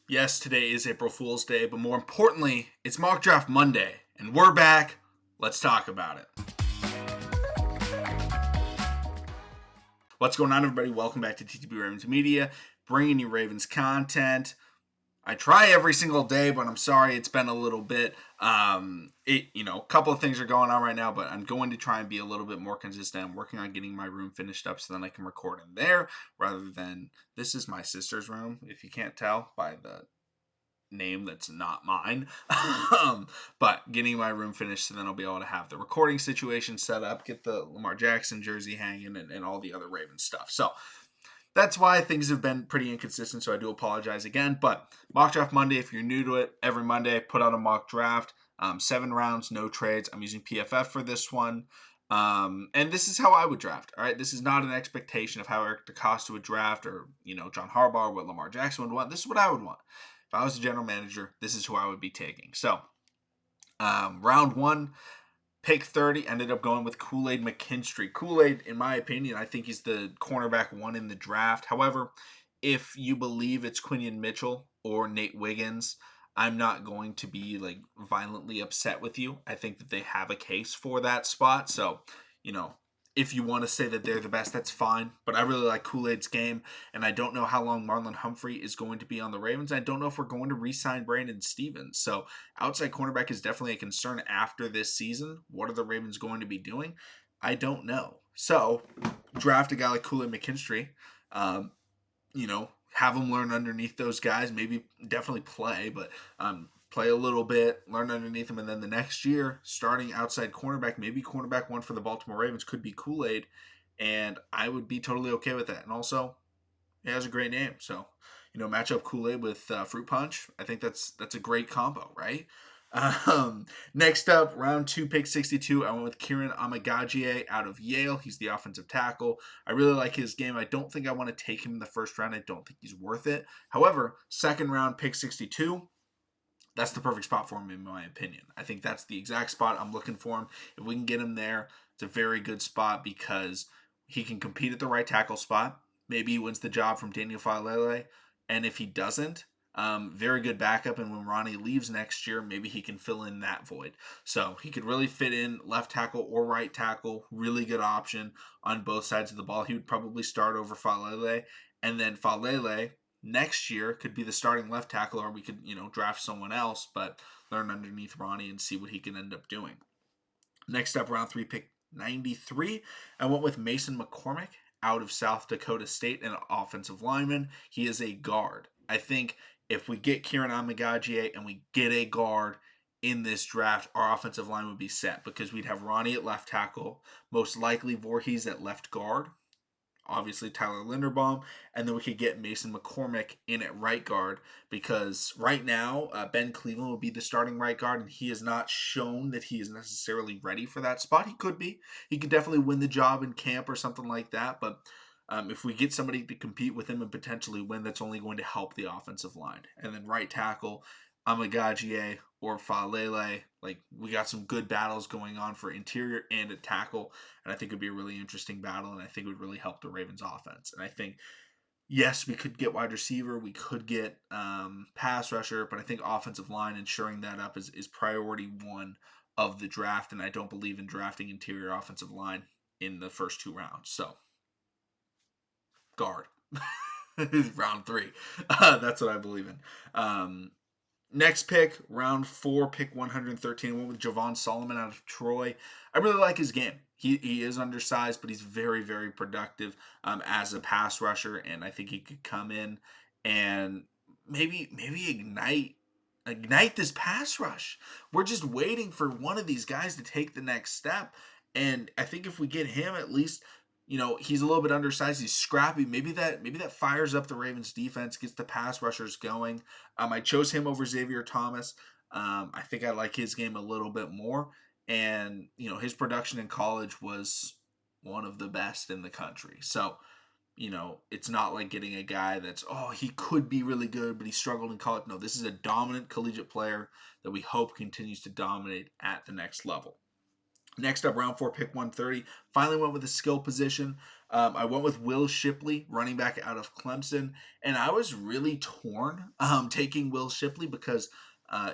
Yes, today is April Fool's Day, but more importantly, it's Mock Draft Monday, and we're back. Let's talk about it. What's going on, everybody? Welcome back to TTB Ravens Media, bringing you Ravens content. I try every single day, but I'm sorry it's been a little bit. A couple of things are going on right now, but I'm going to try and be a little bit more consistent. I'm working on getting my room finished up so then I can record in there rather than this is my sister's room. If you can't tell by the name that's not mine. But getting my room finished so then I'll be able to have the recording situation set up, get the Lamar Jackson jersey hanging, and all the other Ravens stuff. So that's why things have been pretty inconsistent, so I do apologize again. But Mock Draft Monday, if you're new to it, every Monday I put out a mock draft. 7 rounds, no trades. I'm using PFF for this one. And this is how I would draft. All right, this is not an expectation of how Eric DeCosta would draft or John Harbaugh or what Lamar Jackson would want. This is what I would want. If I was a general manager, this is who I would be taking. So, round 1, pick 30, ended up going with Kool-Aid McKinstry. Kool-Aid, in my opinion, I think he's the cornerback 1 in the draft. However, if you believe it's Quinion Mitchell or Nate Wiggins, I'm not going to be violently upset with you. I think that they have a case for that spot. So, if you want to say that they're the best, that's fine. But I really like Kool-Aid's game, and I don't know how long Marlon Humphrey is going to be on the Ravens. I don't know if we're going to re-sign Brandon Stevens. So outside cornerback is definitely a concern after this season. What are the Ravens going to be doing? I don't know. So draft a guy like Kool-Aid McKinstry. Have him learn underneath those guys. Maybe definitely play, but play a little bit, learn underneath him, and then the next year, starting outside cornerback, maybe cornerback 1 for the Baltimore Ravens could be Kool-Aid, and I would be totally okay with that. And also, he has a great name, so match up Kool-Aid with Fruit Punch. I think that's a great combo, right? Next up, round 2, pick 62. I went with Kieran Amagagie out of Yale. He's the offensive tackle. I really like his game. I don't think I want to take him in the first round. I don't think he's worth it. However, second round, pick 62. That's the perfect spot for him, in my opinion. I think that's the exact spot I'm looking for him. If we can get him there, it's a very good spot because he can compete at the right tackle spot. Maybe he wins the job from Daniel Falele. And if he doesn't, very good backup. And when Ronnie leaves next year, maybe he can fill in that void. So he could really fit in left tackle or right tackle. Really good option on both sides of the ball. He would probably start over Falele. And then Falele next year could be the starting left tackle, or we could, draft someone else, but learn underneath Ronnie and see what he can end up doing. Next up, round 3, pick 93. I went with Mason McCormick out of South Dakota State, an offensive lineman. He is a guard. I think if we get Kieran Amagagie and we get a guard in this draft, our offensive line would be set because we'd have Ronnie at left tackle, most likely Voorhees at left guard, obviously Tyler Linderbaum, and then we could get Mason McCormick in at right guard because right now Ben Cleveland will be the starting right guard, and he has not shown that he is necessarily ready for that spot. He could be. He could definitely win the job in camp or something like that, but if we get somebody to compete with him and potentially win, that's only going to help the offensive line. And then right tackle, Amagagie or Falele. We got some good battles going on for interior and at tackle, and I think it would be a really interesting battle, and I think it would really help the Ravens offense. And I think, yes, we could get wide receiver, we could get pass rusher, but I think offensive line, ensuring that up is priority 1 of the draft, and I don't believe in drafting interior offensive line in the first 2 rounds. So, guard. Round 3. That's what I believe in. Next pick, round 4, pick 113. I went with Javon Solomon out of Troy. I really like his game. He is undersized, but he's very, very productive as a pass rusher, and I think he could come in and maybe ignite this pass rush. We're just waiting for one of these guys to take the next step, and I think if we get him, at least he's a little bit undersized. He's scrappy. Maybe that fires up the Ravens defense, gets the pass rushers going. I chose him over Xavier Thomas. I think I like his game a little bit more. And, his production in college was one of the best in the country. So, it's not like getting a guy that's, he could be really good, but he struggled in college. No, this is a dominant collegiate player that we hope continues to dominate at the next level. Next up, round 4, pick 130. Finally went with a skill position. I went with Will Shipley, running back out of Clemson. And I was really torn taking Will Shipley because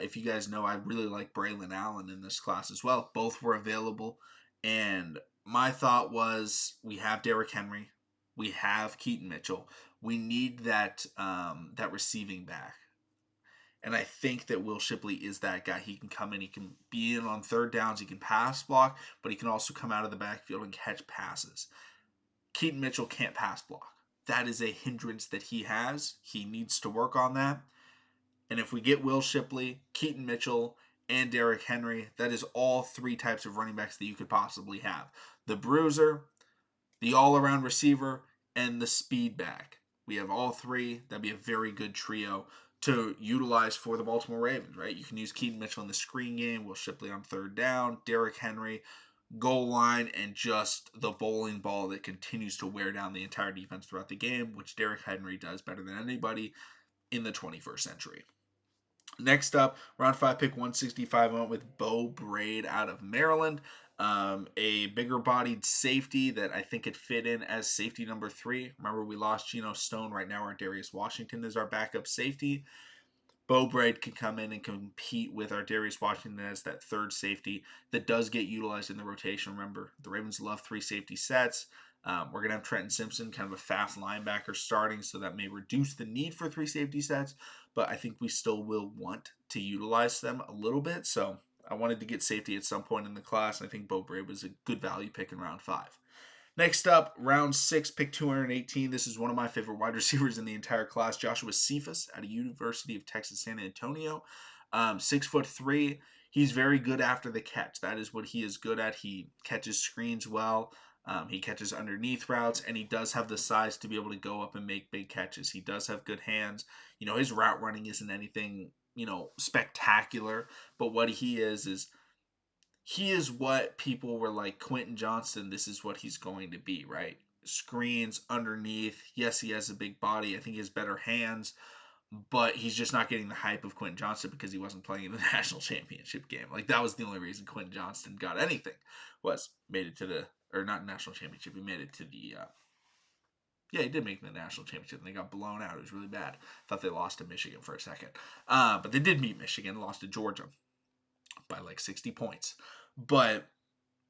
if you guys know, I really like Braylon Allen in this class as well. Both were available. And my thought was we have Derrick Henry. We have Keaton Mitchell. We need that receiving back. And I think that Will Shipley is that guy. He can come in, he can be in on third downs, he can pass block, but he can also come out of the backfield and catch passes. Keaton Mitchell can't pass block. That is a hindrance that he has. He needs to work on that. And if we get Will Shipley, Keaton Mitchell, and Derrick Henry, that is all 3 types of running backs that you could possibly have. The bruiser, the all-around receiver, and the speed back. We have all 3. That'd be a very good trio to utilize for the Baltimore Ravens, right? You can use Keaton Mitchell in the screen game, Will Shipley on third down, Derrick Henry, goal line, and just the bowling ball that continues to wear down the entire defense throughout the game, which Derrick Henry does better than anybody in the 21st century. Next up, round 5, pick 165. I went with Bo Braid out of Maryland. A bigger bodied safety that I think could fit in as safety number 3. Remember, we lost Geno Stone. Right now, our Darius Washington is our backup safety. Bo Braid can come in and compete with our Darius Washington as that third safety that does get utilized in the rotation. Remember, the Ravens love 3 safety sets. We're going to have Trenton Simpson, kind of a fast linebacker, starting, so that may reduce the need for 3 safety sets, but I think we still will want to utilize them a little bit. So I wanted to get safety at some point in the class, and I think Bo Braid was a good value pick in round 5. Next up, round 6, pick 218. This is one of my favorite wide receivers in the entire class, Joshua Cephas out of University of Texas San Antonio. 6'3". He's very good after the catch. That is what he is good at. He catches screens well. He catches underneath routes, and he does have the size to be able to go up and make big catches. He does have good hands. His route running isn't anything, spectacular, but what he is he is what people were like, Quentin Johnston, this is what he's going to be, right? Screens underneath. Yes, he has a big body. I think he has better hands, but he's just not getting the hype of Quentin Johnston because he wasn't playing in the national championship game. Like, that was the only reason Quentin Johnston got anything, was made it to the, or not national championship, he made it to the, he did make the national championship, and they got blown out. It was really bad. Thought they lost to Michigan for a second. But they did meet Michigan, lost to Georgia by like 60 points. But,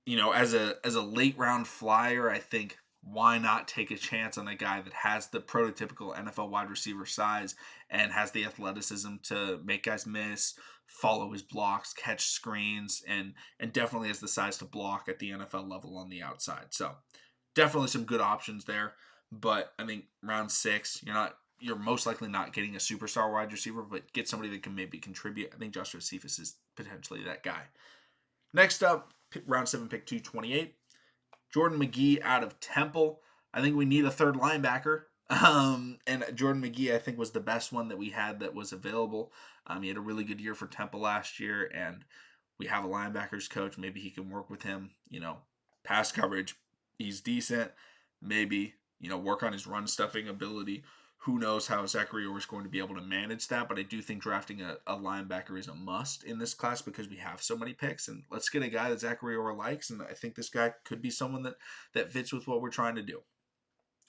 as a late round flyer, I think, why not take a chance on a guy that has the prototypical NFL wide receiver size and has the athleticism to make guys miss, follow his blocks, catch screens, and definitely has the size to block at the NFL level on the outside. So definitely some good options there. But I think round 6, you're most likely not getting a superstar wide receiver, but get somebody that can maybe contribute. I think Joshua Cephas is potentially that guy. Next up, round 7, pick 228. Jordan McGee out of Temple. I think we need a third linebacker. And Jordan McGee, I think, was the best one that we had that was available. He had a really good year for Temple last year, and we have a linebackers coach. Maybe he can work with him. Pass coverage, he's decent. Maybe, work on his run stuffing ability. Who knows how Zachary Orr is going to be able to manage that, but I do think drafting a linebacker is a must in this class because we have so many picks, and let's get a guy that Zachary Orr likes, and I think this guy could be someone that fits with what we're trying to do.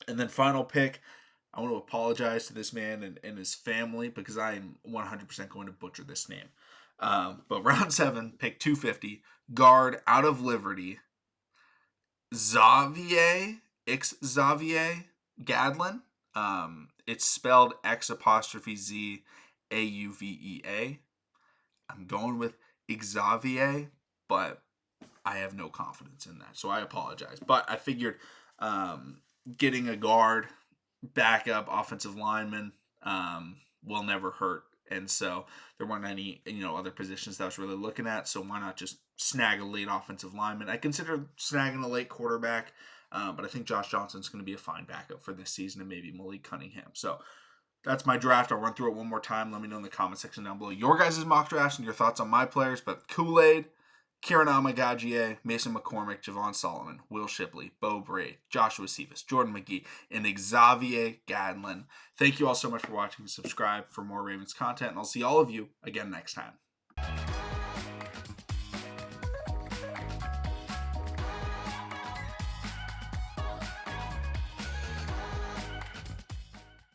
And then final pick, I want to apologize to this man and his family because I am 100% going to butcher this name. But round 7, pick 250, guard out of Liberty, Xavier Gadlin. It's spelled X''Z AUVEA. I'm going with Xavier, but I have no confidence in that, so I apologize. But I figured getting a guard, backup, offensive lineman will never hurt. And so there weren't any other positions that I was really looking at, so why not just snag a late offensive lineman? I consider snagging a late quarterback, but I think Josh Johnson's going to be a fine backup for this season, and maybe Malik Cunningham. So that's my draft. I'll run through it one more time. Let me know in the comment section down below your guys' mock drafts and your thoughts on my players. But Kool-Aid, Kieran Amagagier, Mason McCormick, Javon Solomon, Will Shipley, Bo Braid, Joshua Cephas, Jordan McGee, and Xavier Gadlin. Thank you all so much for watching. Subscribe for more Ravens content, and I'll see all of you again next time.